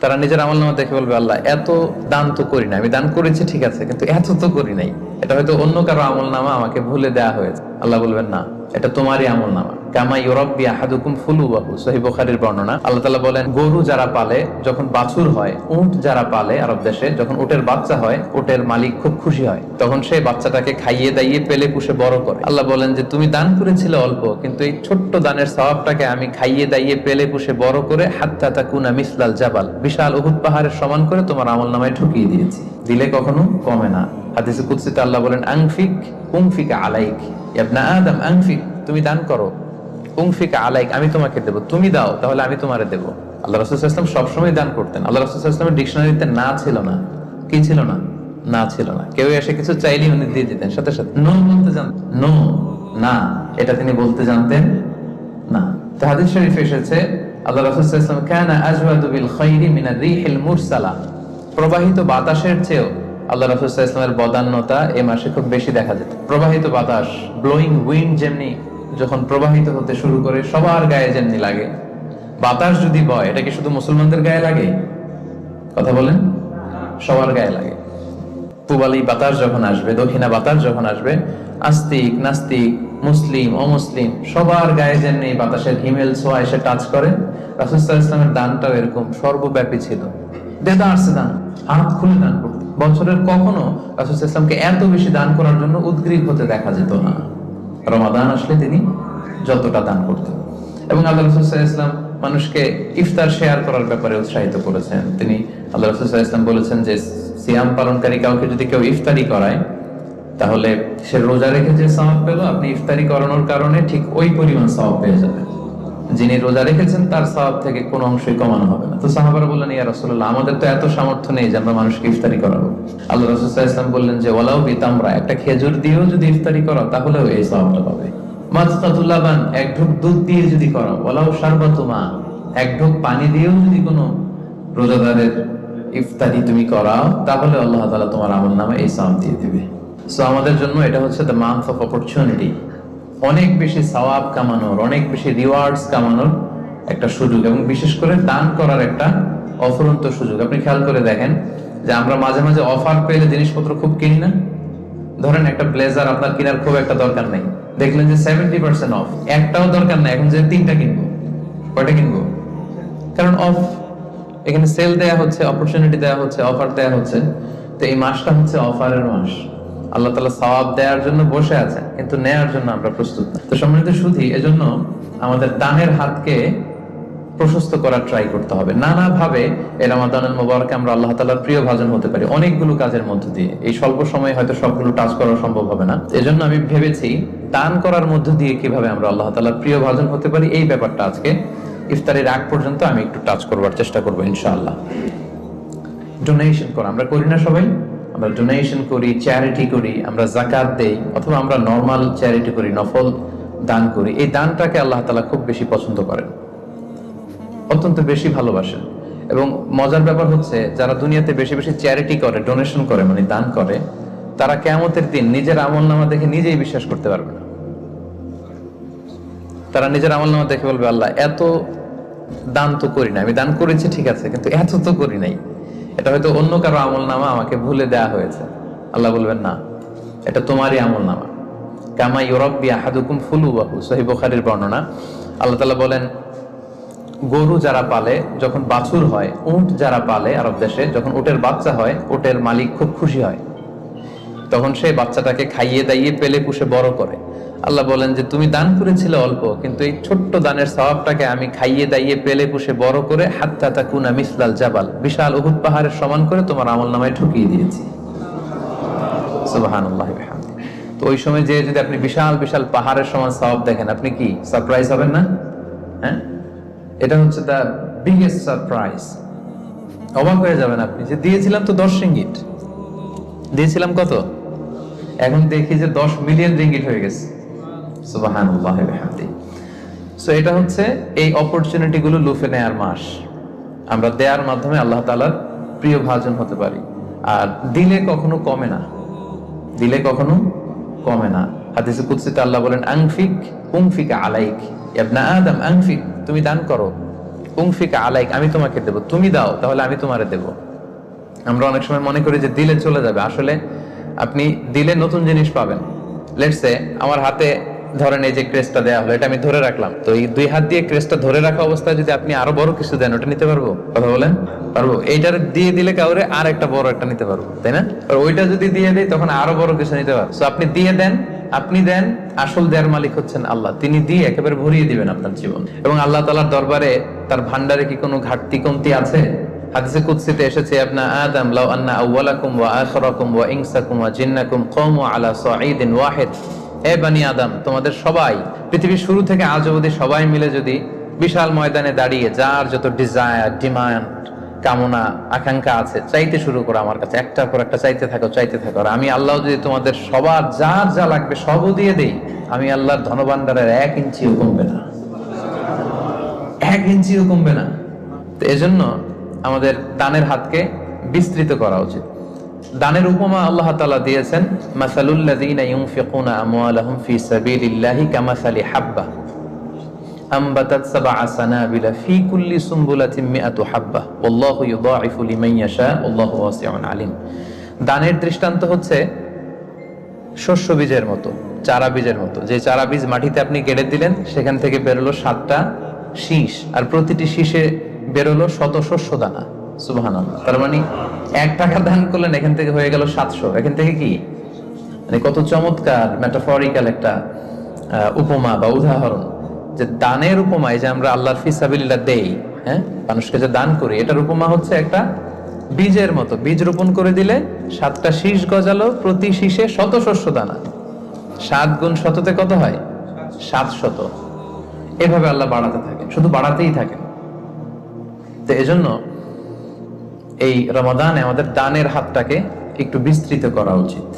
তারা নিজের আমলনামা দেখে বলবে, আল্লাহ এত দান তো করি না, আমি দান করেছি ঠিক আছে, কিন্তু এত তো করি নাই। এটা হয়তো অন্য কারো আমলনামা, আমাকে ভুলে দেয়া হয়েছে। আল্লাহ বলবেন, না, এটা তোমারই আমলনামা। কামা ইউরাব্বি আহাদুকুম ফুলুবাহু, সহিহ বুখারীর বর্ণনা। আল্লাহ তাআলা বলেন, গরু যারা পালে যখন বাছুর হয়, উট যারা পালে আরব দেশে যখন উটের বাচ্চা হয়, উটের মালিক খুব খুশি হয়, তখন সেই বাচ্চাটাকে খাইয়ে দাইয়ে পেলে পুষে বড় করে। আল্লাহ বলেন যে তুমি দান করেছিলে অল্প, কিন্তু এই ছোট্ট দানের সওয়াবটাকে আমি খাইয়ে দাইয়ে পেলে পুষে বড় করে হাত্তা তাকুনা মিসলাল জাবাল, বিশাল উহুদ পাহাড়ের সমান করে তোমার আমলনামায় ঢুকিয়ে দিয়েছি। দিলে কখনো কমে না। হাদিসে কুদসিতে আল্লাহ বলেন, আনফিক উনফিক আলাইক, ইয়া ইবনা আদম আনফিক, তুমি দান করো, উনফিক আলাইক, আমি তোমাকে দেব, তুমি দাও তাহলে আমি তোমারে দেব। আল্লাহ রাসূল সাল্লাল্লাহু আলাইহি ওয়াসাল্লাম সবসময় দান করতেন। আল্লাহ রাসূল সাল্লাল্লাহু আলাইহি ওয়াসাল্লামের ডিকশনারিতে না ছিল না, কি ছিল না? না ছিল না। কেউ এসে কিছু চাইলেই উনি দিয়ে দিতেন, সাথে সাথে নো বলতে জানতেন, নো, না, এটা তিনি বলতে জানতেন না। তো হাদিস শরীফে এসেছে, আল্লাহ রাসূল সাল্লাল্লাহু আলাইহি ওয়াসাল্লাম কানা আজওয়াদু বিল খাইরি মিনার রিহিল মুরসালা, প্রবাহিত বাতাসের চেয়েও আল্লাহ রাসূল সাল্লাল্লাহু আলাইহি ওয়াসাল্লামের বদান্যতা এই মাসে খুব বেশি দেখা যেত। প্রবাহিত বাতাস, ব্লোয়িং উইন্ড যেমনি যখন প্রবাহিত হতে শুরু করে সবার গায়ে যেমনি লাগে, বাতাস যদি বয়, এটা কি শুধু মুসলমানদের গায়ে লাগে? কথা বলেন, সবার গায়ে লাগে। পূবালী বাতাস যখন আসবে, দক্ষিণা বাতাস যখন আসবে, আস্তিক নাস্তিক, মুসলিম অমুসলিম সবার গায়ে যেমনি বাতাসের হিমেল ছোঁয়া এসে টাচ করে, রাসূল সাল্লাল্লাহু আলাইহি ওয়াসাল্লামের দানটাও এরকম সর্বব্যাপী ছিল। দেদারসে দান, হাত খুলে দান করতে। বছরের কখনো রাসূল সাল্লাল্লাহু আলাইহি ওয়াসাল্লামকে এত বেশি দান করার জন্য উদ্গ্রীব হতে দেখা যেত না। রমাদান আসলে তিনি যতটা দান করতেন। এবং আল্লাহ রাসূল সাল্লাল্লাহু আলাইহি ওয়াসাল্লাম মানুষকে ইফতার শেয়ার করার ব্যাপারে উৎসাহিত করেছেন। তিনি আল্লাহ রাসূল সাল্লাল্লাহু আলাইহি ওয়াসাল্লাম বলেছেন যে সিয়াম পালনকারী কাউকে যদি কেউ ইফতারি করায়, তাহলে সে রোজা রেখে যে সওয়াব পেল, আপনি ইফতারি করানোর কারণে ঠিক ওই পরিমাণ সওয়াব পেয়ে যাবেন। যিনি রোজা রেখেছেন তার সওয়াব থেকে কোনো অংশই কমানো হবে না। তো সাহাবারা বললেন, ইয়া রাসূলুল্লাহ, আমাদের তো এত সামর্থ্য নেই যে আমরা মানুষকে ইফতারি করাবো। আল্লাহ রাসূল সাল্লাল্লাহু আলাইহি ওয়াসাল্লাম বললেন যে ওয়ালাউ বিতামরা, একটা খেজুর দিয়েও যদি ইফতারি করো তাহলেও এই সওয়াবটা পাবে। মাতকাতুল লাবান, এক ঢোক দুধ দিয়ে যদি করো, ওয়ালাউ শারবাতু মা, এক ঢোক পানি দিয়েও যদি কোনো রোজাদারের ইফতারি তুমি করাও, তাহলে আল্লাহ তাআলা তোমার আমলনামায় এই সওয়াব দিয়ে দিবে। সো আমাদের জন্য এটা হচ্ছে দ্য মান্থ অফ অপরচুনিটি, অনেক বেশি সওয়াব কামানোর, অনেক বেশি রিওয়ার্ডস কামানোর একটা সুযোগ, এবং বিশেষ করে দান করার একটা অফুরন্ত সুযোগ। আপনি খেয়াল করে দেখেন যে আমরা মাঝে মাঝে অফার পেলে জিনিসপত্র খুব কিনি না। ধরেন একটা ব্লেজার আপনার কেনার খুব একটা দরকার নেই, দেখলেন যে 70% অফ, একটাও দরকার নেই, এখন যে 3টা কিনবো, কয়টা কিনবো? কারণ অফ, এখানে সেল দেয়া হচ্ছে, অপরচুনিটি দেয়া হচ্ছে, অফার দেয়া হচ্ছে। তো এই মাসটা হচ্ছে অফারের মাস। আল্লাহ তাআলা সওয়াব দেওয়ার জন্য বসে আছেন, কিন্তু নেয়ার জন্য আমরা প্রস্তুত না। তো সম্মানিত সুধী, এজন্য আমাদের দানের হাতকে প্রশস্ত করার ট্রাই করতে হবে। নানাভাবে এই রমাদানুল মুবারকে আমরা আল্লাহ তাআলার প্রিয় ভাজন হতে পারি অনেকগুলো কাজের মধ্য দিয়ে। এই স্বল্প সময়ে হয়তো সবগুলো টাচ করা সম্ভব হবে না। এজন্য আমি ভেবেছি দান করার মধ্য দিয়ে কিভাবে আমরা আল্লাহ তাআলার প্রিয় ভাজন হতে পারি, এই ব্যাপারটা আজকে ইফতারের আগ পর্যন্ত আমি একটু টাচ করবার চেষ্টা করবো ইনশাআল্লাহ। ডোনেশন করা আমরা করি না সবাই? আমরা ডোনেশন করি, চ্যারিটি করি, আমরা যাকাত দেই, অথবা আমরা নরমাল চ্যারিটি করি, নফল দান করি। এই দানটাকে আল্লাহ তাআলা খুব বেশি পছন্দ করেন, অত্যন্ত বেশি ভালোবাসেন। এবং মজার ব্যাপার হচ্ছে, যারা দুনিয়াতে বেশি বেশি চ্যারিটি করে, ডোনেশন করে, মানে দান করে, তারা কিয়ামতের দিন নিজের আমলনামা দেখে নিজেই বিশ্বাস করতে পারবে না। তারা নিজের আমলনামা দেখে বলবে, আল্লাহ এত দান তো করি না, আমি দান করেছি ঠিক আছে, কিন্তু এত তো করি নাই। এটা হয়তো অন্য কারো আমলনামা, আমাকে ভুলে দেয়া হয়েছে। আল্লাহ বলবেন, না, এটা তোমারই আমলনামা। কামা ইউরাব্বি আহাদুকুম ফুলুবাহু, সহিহ বুখারীর বর্ণনা। আল্লাহ তাআলা বলেন, গরু যারা পালে যখন বাছুর হয়, উট যারা পালে আরব দেশে যখন উটের বাচ্চা হয়, উটের মালিক খুব খুশি হয়, তখন সেই বাচ্চাটাকে খাইয়ে দাইয়ে পেলে পুষে বড় করে। আল্লাহ বলেন যে তুমি দান করেছিলে অল্প, কিন্তু এই ছোট্ট দানের সওয়াবটাকে আমি খাইয়ে দাইয়ে পেলে পুষে বড় করে হাত্তা তাকুনা মিসলাল জাবাল, বিশাল উহুদ পাহাড়ের সমান করে তোমার আমলনামায় ঢুকিয়ে দিয়েছি। সুবহানাল্লাহি ওয়া বিহামদিহি। তো ওই সময় যে যদি আপনি বিশাল বিশাল পাহাড়ের সমান সওয়াব দেখেন, আপনি কি সারপ্রাইজ হবেন না? হ্যাঁ, এটা হচ্ছে দ্য বিগেস্ট সারপ্রাইজ। অবাক হয়ে যাবেন আপনি যে দিয়েছিলাম তো 10 রিঙ্গিট, দিয়েছিলাম কত, এখন দেখি যে 10 মিলিয়ন রিঙ্গিট হয়ে গেছে। সুবহানাল্লাহি ওয়া বিহামদিহি। সো এটা হচ্ছে এই অপরচুনিটি গুলো লুফে নেয়ার মাস। আমরা দেয়ার মাধ্যমে আল্লাহ তাআলার প্রিয় ভাজন হতে পারি। আর দিলে কখনো কমে না, দিলে কখনো কমে না। হাদিসে কুদসিতে আল্লাহ বলেন, আনফিক উনফিক আলাইক, ইয়া ইবনা আদম আনফিক, তুমি দান করো, উনফিকা আলাইক, আমি তোমাকে দেব, তুমি দাও তাহলে আমি তোমারে দেব। আমরা অনেক সময় মনে করি যে দিলে চলে যাবে, আসলে আপনি দিলে নতুন জিনিস পাবেন। লেটস সে আমার হাতে ধরেন এই যে ক্রেস্টটা দেওয়া হলো, এটা আমি ধরে রাখলাম, তো এই দুই হাত দিয়ে ক্রেস্টটা ধরে রাখা অবস্থায় যদি আপনি আরো বড় কিছু দেন, ওটা নিতে পারবো? কথা বলেন, পারবো? এইটার দিয়ে দিলে কাউরে আর একটা বড় একটা নিতে পারবো, তাই না? আর ওইটা যদি দিয়ে দেয় তখন আরো বড় কিছু নিতে পারবো। তো আপনি দিয়ে দেন, আপনি দেন, আসল দেয়ার মালিক হচ্ছেন আল্লাহ। তিনি দিয়ে একেবারে ভরিয়ে দিবেন আপনার জীবন। এবং আল্লাহ তাআলার দরবারে তার ভান্ডারে কি কোনো ঘাটতি কমতি আছে? হাদিসে কুদসিতে এসেছে, আপনা আদম লাউ আন্না আউওয়ালাকুম ওয়া আখিরাকুম ওয়া ইনসাকুম ওয়া জিন্নাকুম কামু আলা সাঈদিন ওয়াহিদ, হে বনি আদম, তোমাদের সবাই পৃথিবীর শুরু থেকে আজ অবধি সবাই মিলে যদি বিশাল ময়দানে দাঁড়িয়ে যার যত ডিজায়ার, ডিমান্ড, কামনা, আকাঙ্ক্ষা আছে চাইতে শুরু করো আমার কাছে, একটার পর একটা চাইতে থাকো, চাইতে থাকো। আর আমি আল্লাহ যদি তোমাদের সবার যার যা লাগবে সবও দিয়ে দেই, আমি আল্লাহর ধনভাণ্ডারের 1 ইঞ্চিও কমবে না, 1 ইঞ্চিও কমবে না। তো এজন্য আমাদের দানের হাতকে বিস্তৃত করা উচিত। দানের উপমা আল্লাহ তাআলা দিয়েছেন, মাসালুল লাযিনা ইউনফিকুনা আমওয়ালাহুম ফি সাবিলিল্লাহি কামাসালি হাব্বা আমবাতাত সাবআ সানাবিলা ফি কুল্লি সুমবুলাতিন মিআতু হাব্বা ওয়াল্লাহু ইউযাইফু লিমান ইয়াশা ওয়াল্লাহু ওয়াসিউন আলিম। দানের দৃষ্টান্ত হচ্ছে শস্য বীজের মতো, চারা বীজের মতো। যে চারা বীজ মাটিতে আপনি গেড়ে দিলেন, সেখান থেকে বেরোলো 7টা শীষ, আর প্রতিটি শীষে বেরোলো শত শস্য দানা। সুবহানাল্লাহ। তার মানে 1 টাকা দান করলেন, এখান থেকে হয়ে গেল 700। এখান থেকে কি মানে কত চমৎকার মেটাফরিক্যাল একটা উপমা বা উদাহরণ, যে দানের উপমা। এই যে আমরা আল্লাহর ফিসাবিলিল্লাহ দেই, হ্যাঁ, মানুষকে যে দান করি, এটার উপমা হচ্ছে একটা বীজের মতো। বীজ রোপণ করে দিলে 7টা শীষ গজালো, প্রতি শীষে শত শস্য দানা। 7 গুণ শততে কত হয়? 700। এভাবে আল্লাহ বাড়াতে থাকেন, শুধু বাড়াতেই থাকেন। তো এজন্য এই রমাদানে আমাদের দানের হাতটাকে একটু বিস্তৃত করা উচিত।